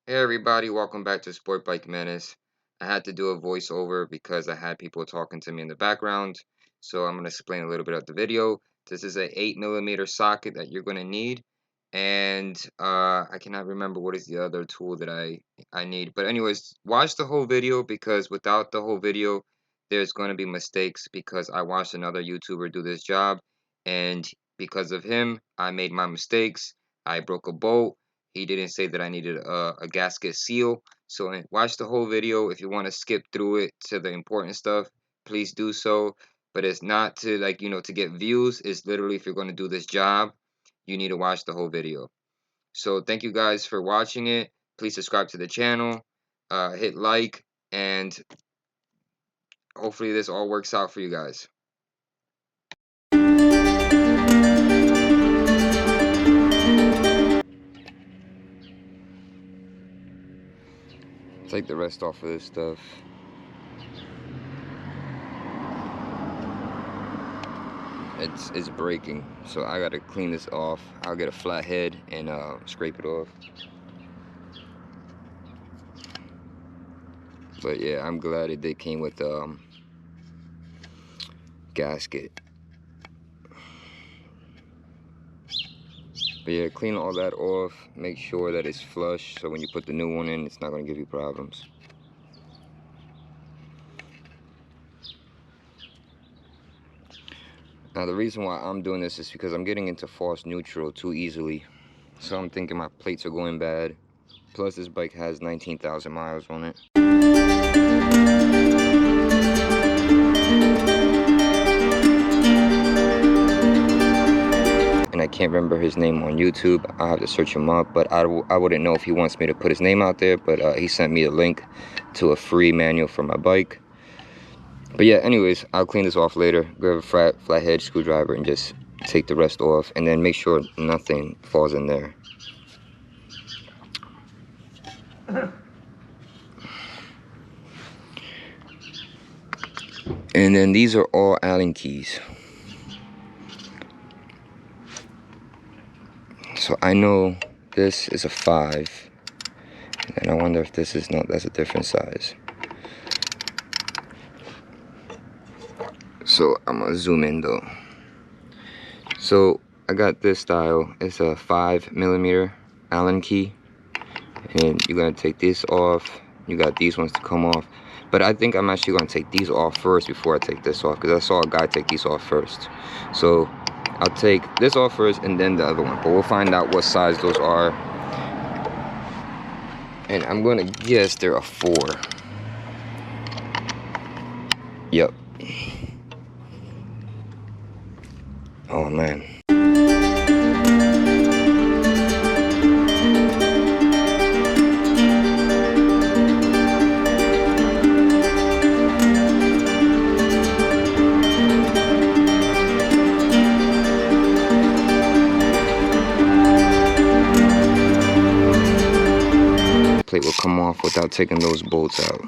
Hey everybody, welcome back to Sport Bike Menace. I had to do a voiceover because I had people talking to me in the background. So I'm going to explain a little bit of the video. This is a 8mm socket that you're going to need. And I cannot remember what is the other tool that I need. But anyways, watch the whole video because without the whole video, there's going to be mistakes because I watched another YouTuber do this job. And because of him, I made my mistakes. I broke a bolt. He didn't say that I needed a gasket seal. So watch the whole video. If you want to skip through it to the important stuff, please do so. But it's not to to get views. It's literally if you're going to do this job, you need to watch the whole video. So thank you guys for watching it. Please subscribe to the channel, hit like, and hopefully this all works out for you guys. Take the rest off of this stuff. It's breaking, so I gotta clean this off. I'll get a flat head and scrape it off. But yeah, I'm glad they came with gasket. But yeah, clean all that off. Make sure that it's flush, so when you put the new one in, it's not gonna give you problems. Now the reason why I'm doing this is because I'm getting into false neutral too easily. So I'm thinking my plates are going bad. Plus this bike has 19,000 miles on it. And I can't remember his name on YouTube. I'll have to search him up, but I wouldn't know if he wants me to put his name out there, but he sent me a link to a free manual for my bike. But yeah, anyways, I'll clean this off later. Grab a flathead screwdriver and just take the rest off, and then make sure nothing falls in there. And then these are all Allen keys. So I know this is a 5, and I wonder if this is not, that's a different size. So I'm gonna zoom in though. So I got this style. It's a 5mm Allen key, and you're gonna take this off. You got these ones to come off, but I think I'm actually gonna take these off first before I take this off, because I saw a guy take these off first. So I'll take this off first and then the other one, but we'll find out what size those are. And I'm gonna guess they're a 4. Yep. Oh man. Plate will come off without taking those bolts out.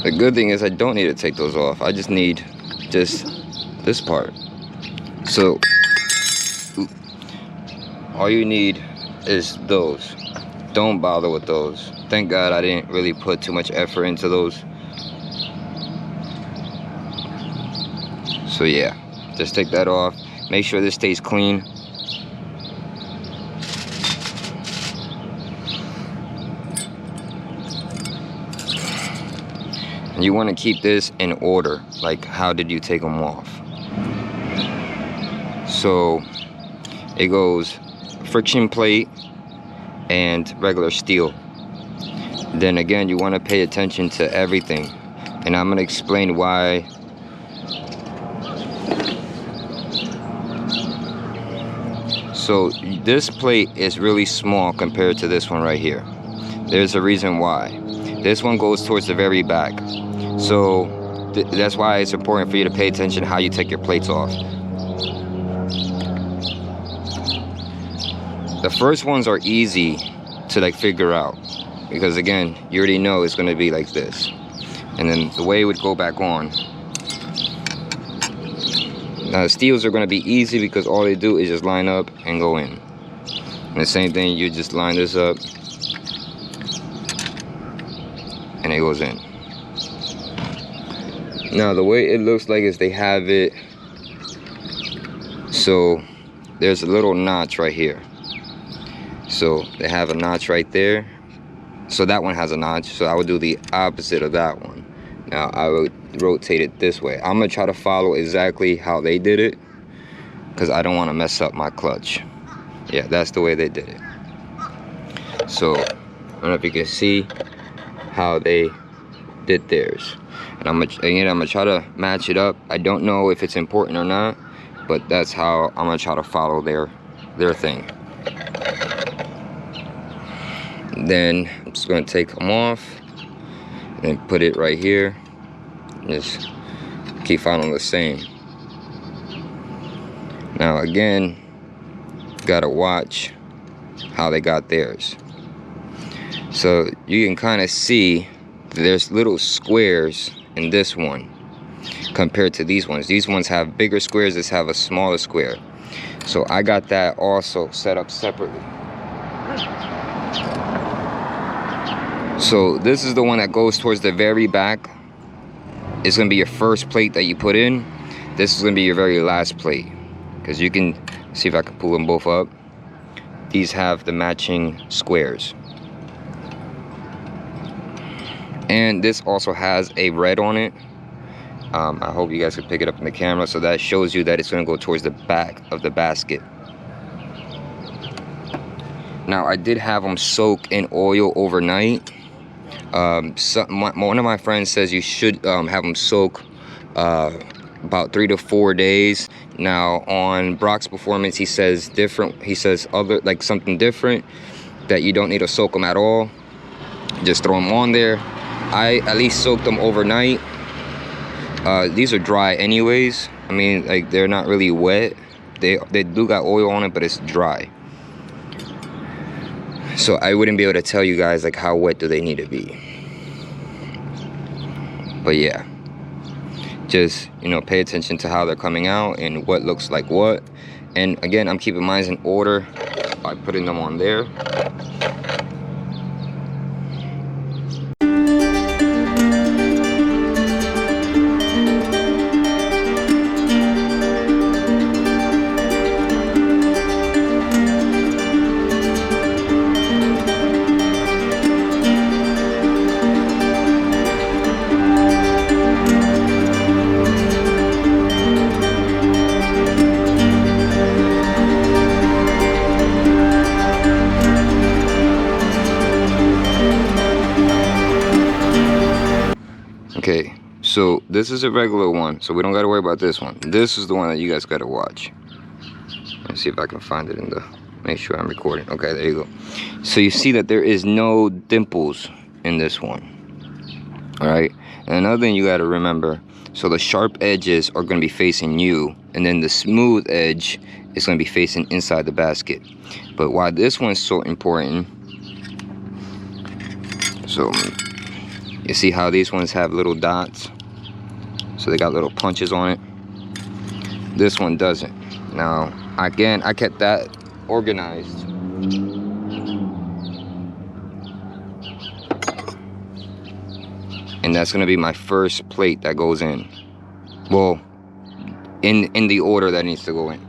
The good thing is I don't need to take those off. I just need this part. So all you need is those. Don't bother with those. Thank God I didn't really put too much effort into those. So yeah, just take that off. Make sure this stays clean. you want to keep this in order. Like, how did you take them off? So it goes friction plate and regular steel. Then again, you want to pay attention to everything, and I'm going to explain why. So this plate is really small compared to this one right here. There's a reason why. This one goes towards the very back. So that's why it's important for you to pay attention how you take your plates off. The first ones are easy to like figure out, because again, you already know it's going to be like this. And then the way it would go back on. Now the steels are going to be easy because all they do is just line up and go in. And the same thing, you just line this up and it goes in. Now the way it looks like is they have it, so there's a little notch right here. So they have a notch right there. So that one has a notch, so I would do the opposite of that one. Now I would rotate it this way. I'm gonna try to follow exactly how they did it, because I don't want to mess up my clutch. Yeah, that's the way they did it. So I don't know if you can see how they did theirs. And I'm gonna try to match it up. I don't know if it's important or not, but that's how I'm gonna try to follow their thing. Then I'm just gonna take them off and put it right here. Just keep following the same. Now again, gotta watch how they got theirs. So you can kind of see there's little squares in this one compared to these ones. These ones have bigger squares, this have a smaller square. So I got that also set up separately. So this is the one that goes towards the very back. It's gonna be your first plate that you put in. This is gonna be your very last plate, because you can see if I can pull them both up. These have the matching squares. And this also has a red on it. I hope you guys can pick it up in the camera. So that shows you that it's gonna go towards the back of the basket. Now I did have them soak in oil overnight. One of my friends says you should have them soak about 3 to 4 days. Now on Brock's Performance, he says different. He says like something different, that you don't need to soak them at all. Just throw them on there. I at least soaked them overnight. These are dry anyways. I mean, like, they're not really wet. They do got oil on it, but it's dry. So I wouldn't be able to tell you guys like how wet do they need to be. But yeah, just, you know, pay attention to how they're coming out and what looks like what. And again, I'm keeping mine in order by putting them on there. Okay, so this is a regular one, so we don't got to worry about this one. This is the one that you guys got to watch. Let's see if I can find it in the, make sure I'm recording. Okay, there you go. So you see that there is no dimples in this one. All right, and another thing you got to remember, so the sharp edges are going to be facing you, and then the smooth edge is going to be facing inside the basket. But why this one's so important, so you see how these ones have little dots? So they got little punches on it. This one doesn't. Now, again, I kept that organized. And that's gonna be my first plate that goes in. Well, in the order that needs to go in.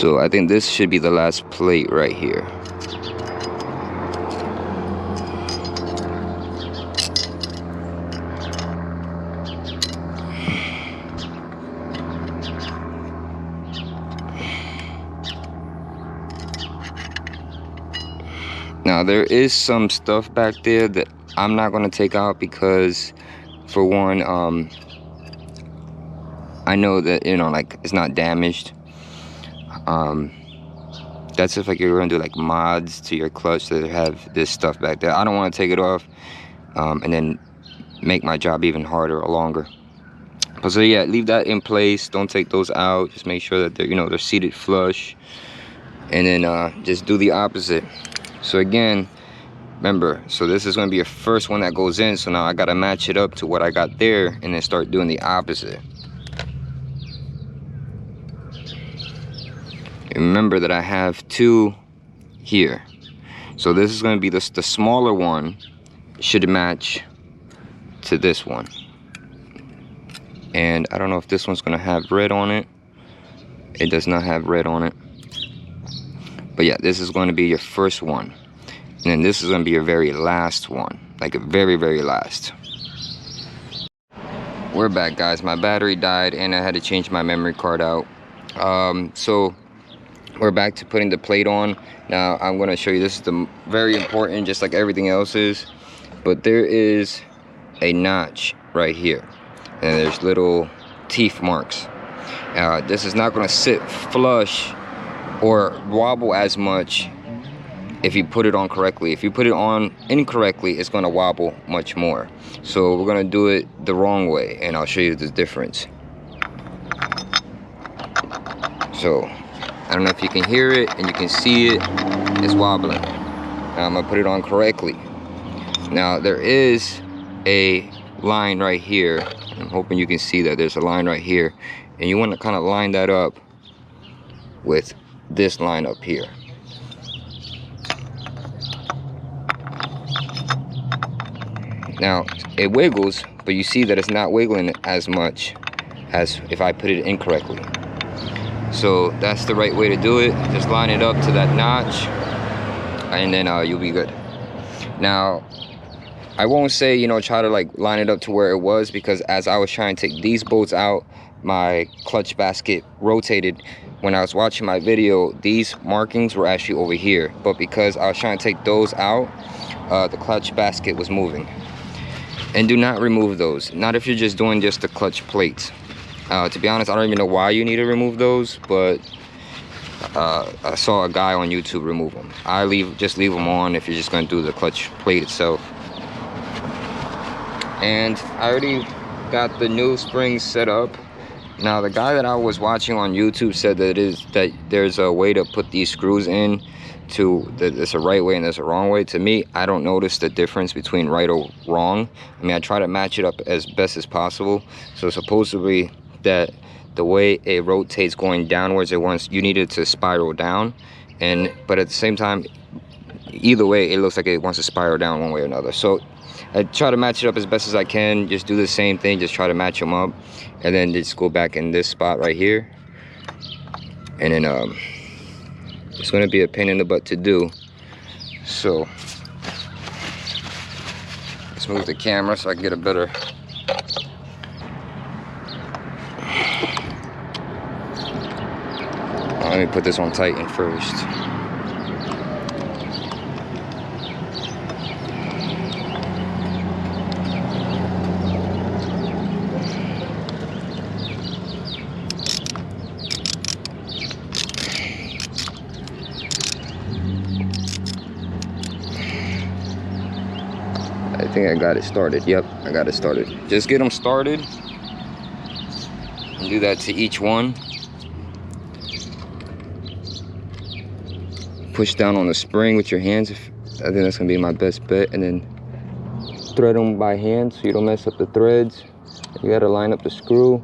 So I think this should be the last plate right here. Now there is some stuff back there that I'm not going to take out because, for one, I know that, you know, like, it's not damaged. That's if like you're going to do like mods to your clutch that have this stuff back there. I don't want to take it off and then make my job even harder or longer. But so yeah, leave that in place. Don't take those out. Just make sure that they're, you know, they're seated flush, and then just do the opposite. So again, remember, so this is going to be your first one that goes in. So now I got to match it up to what I got there and then start doing the opposite. Remember that I have two here. So this is going to be the smaller one should match to this one. And I don't know if this one's going to have red on it. It does not have red on it. But yeah, this is going to be your first one. And then this is going to be your very last one. Like a very, very last. We're back, guys. My battery died and I had to change my memory card out. So we're back to putting the plate on. Now I'm going to show you, this is the very important, just like everything else is. But there is a notch right here. And there's little teeth marks. This is not going to sit flush or wobble as much if you put it on correctly. If you put it on incorrectly, it's going to wobble much more. So we're going to do it the wrong way, and I'll show you the difference. So I don't know if you can hear it and you can see it. It's wobbling. Now I'm going to put it on correctly. Now there is a line right here. I'm hoping you can see that there's a line right here, and you want to kind of line that up with this line up here. Now it wiggles, but you see that it's not wiggling as much as if I put it incorrectly. So that's the right way to do it. Just line it up to that notch, and then you'll be good. Now I won't say, you know, try to like line it up to where it was, because as I was trying to take these bolts out, my clutch basket rotated. When I was watching my video, these markings were actually over here, but because I was trying to take those out, the clutch basket was moving. And do not remove those, not if you're just doing just the clutch plates. To be honest, I don't even know why you need to remove those, but I saw a guy on YouTube remove them. Just leave them on if you're just going to do the clutch plate itself. And I already got the new springs set up. Now the guy that I was watching on YouTube said that there's a way to put these screws in, there's a right way and there's a wrong way. To me, I don't notice the difference between right or wrong. I mean, I try to match it up as best as possible. So supposedly that the way it rotates going downwards, you need it to spiral down, but at the same time, either way, it looks like it wants to spiral down one way or another. So I try to match it up as best as I can. Just do the same thing, just try to match them up, and then just go back in this spot right here. And then it's going to be a pain in the butt to do. So let's move the camera so I can get a better. Let me put this on tighten first. I think I got it started. Yep, I got it started. Just get them started and do that to each one. Push down on the spring with your hands. I think that's gonna be my best bet. And then thread them by hand so you don't mess up the threads. You gotta line up the screw.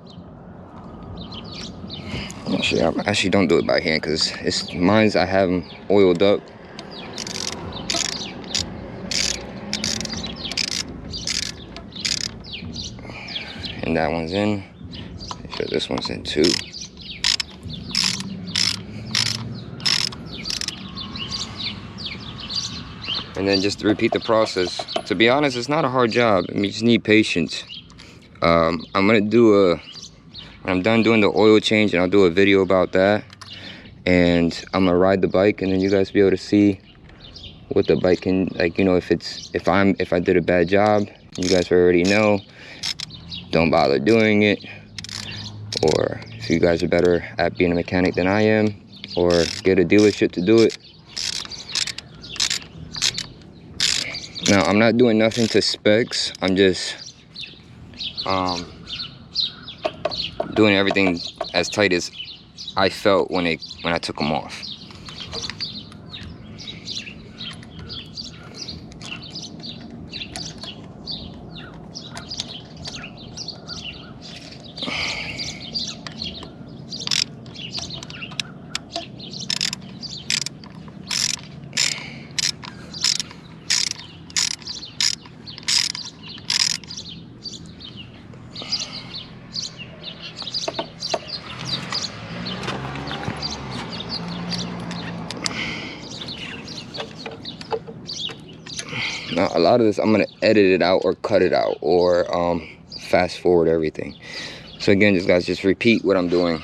Actually don't do it by hand, because mine's, I have them oiled up. And that one's in. Make sure this one's in too. and then just repeat the process. To be honest, it's not a hard job. I mean, you just need patience. I'm gonna do when I'm done doing the oil change, and I'll do a video about that. And I'm gonna ride the bike, and then you guys be able to see what the bike can, like, you know, if I did a bad job, you guys already know, don't bother doing it. Or if you guys are better at being a mechanic than I am, or get a dealership to do it. Now, I'm not doing nothing to specs. I'm just doing everything as tight as I felt when I took them off. Now, a lot of this, I'm going to edit it out or cut it out or fast forward everything. So again, just repeat what I'm doing.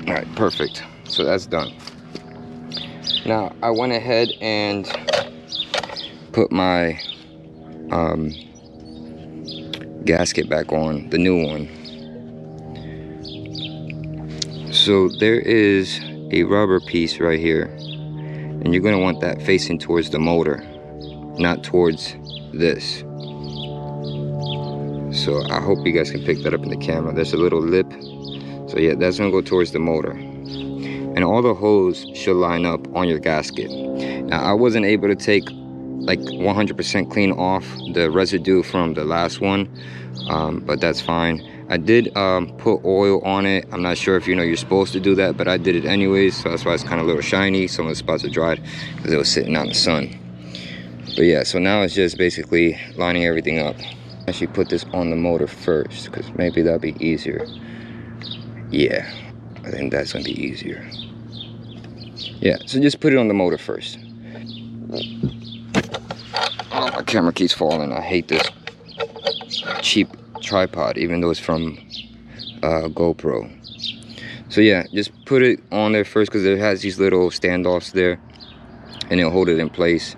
All right, perfect. So that's done. Now I went ahead and put my gasket back on, the new one. So there is a rubber piece right here, and you're going to want that facing towards the motor, not towards this. So I hope you guys can pick that up in the camera. There's a little lip. So yeah, that's gonna go towards the motor. And all the holes should line up on your gasket. Now, I wasn't able to take like 100% clean off the residue from the last one, but that's fine. I did put oil on it. I'm not sure if you know you're supposed to do that, but I did it anyways, so that's why it's kind of a little shiny. Some of the spots are dried because it was sitting out in the sun. But yeah, so now it's just basically lining everything up. Actually put this on the motor first, because maybe that'll be easier. Yeah, I think that's gonna be easier. Yeah, so just put it on the motor first. Oh, my camera keeps falling. I hate this cheap tripod, even though it's from GoPro. So yeah, just put it on there first, because it has these little standoffs there, and it'll hold it in place.